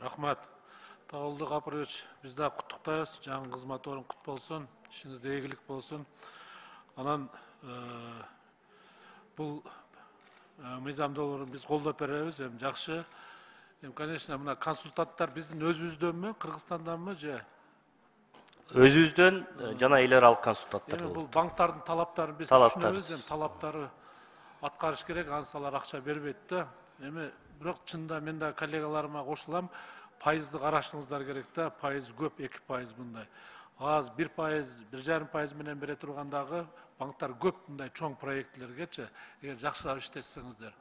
Рахмат. Тауылды Қапырович, біз де құттықтайыз. Жаңы қызмет орын құт болсын, ішіңізде игілік болсын. Анан бұл мыйзамдууларды біз қолдап беребиз, жақсы. Конечно, мына консультанттар біздің өзүбүздөн мө, Кыргызстандан мы, же? Өзүбүздөн жана эл аралык консультанттар. Бұл банктардын талаптарын біз түшүнөбүз, талаптары аткарыш керек, ансалар акча бербейт да. Бирок чында мен да коллегаларыма кошулам, пайызды карашыңыздар керек да, пайыз көп, 2% мындай. Аз 1%, 1,5% менен бере тургандагы банктар көп мындай чоң проектлергечи, эгер жакшылап иштетсеңиздер.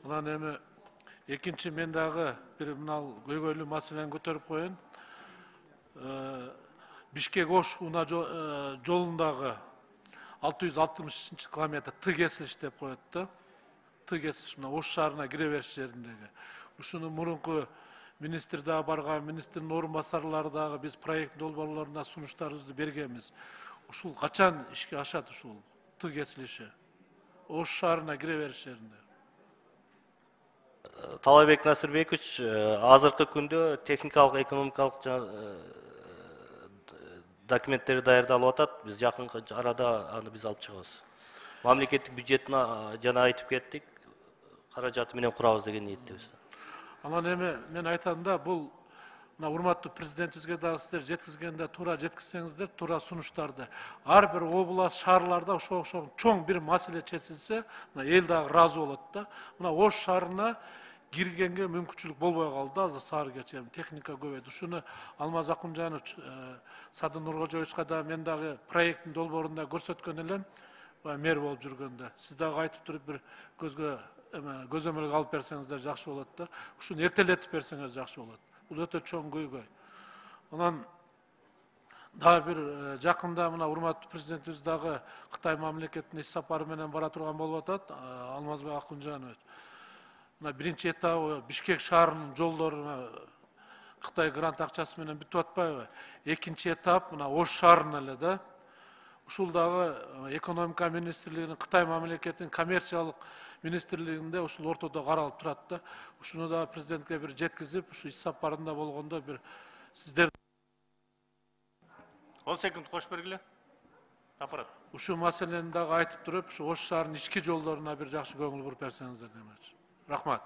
Анан экинчи мен дагы бир мынал көйгөйлүү маселени көтөрүп коеюн. Бишкек-Ош унаа жолундагы 660 километр Т кесилиш деп коет да. Т кесилиш мына Ош шаарына кире бериш жериндеги. Ушуну мурунку министр да барган, министрдин орун басарлары дагы биз проект долбоорлорунда сунуштарыбызды бергенбиз. Ушул качан ишке ашат ушул Т кесилиши? Ош шаарына кире бериш жеринде. Талайбек Насырбекович, азыркы күндө техникалык, экономикалык документтери даярдалып атат. Биз жакын арада аны биз алып чыгабыз. Мамлекеттик бюджеттин жана айтып кеттик, каражаты менен курабыз деген ниеттебиз. Анан мен айтам да, бул урматтуу президентибизге дагы сиздер жеткизгенде туура жеткизсеңиздер, туура сунуштарды. Ар бир область, шаарларда ошого чоң бир маселе чечилсе, эл дагы ыраазы болот да. Мына Ош шаарына киргенге мүмкүнчүлүк болбой калды, азыр саарыгече техника көбөйдү. Ушуну Алмаз Акунжанович, Садыр Нуркожоевичка да мен дагы проекттин долбоорунда көрсөткөн элем, мэр болуп жүргөндө. Сиз дагы айтып туруп бир көзөмөлгө алып берсеңиздер жакшы болот да. Ушуну эртелетип берсеңиз жакшы болот. Бул өтө чоң көйгөй. Анан дагы бир жакында мына урматтуу президентибиз дагы Кытай мамлекетине иш сапары менен бара турган болуп атат, Алмазбек Акунжанович. Мына биринчи этабы Бишкек шаарынын жолдоруна Кытай грант акчасы менен бүтүп атпайбы? Экинчи этап мына Ош шаарына эле да. Ушул дагы экономика министрлигинин, Кытай мамлекетинин коммерциялык министрлигинде ушул ортодо каралып турат да. Ушуну да президентке бир жеткизип, ушу иш сапарында болгондо бир сиздер 10 секунд кош бергиле. Аппарат. Ушу маселени дагы айтып туруп, ушу Ош шаарынын ички жолдоруна бир жакшы көңүл буруп берсеңиздер демекчи. Рахмат.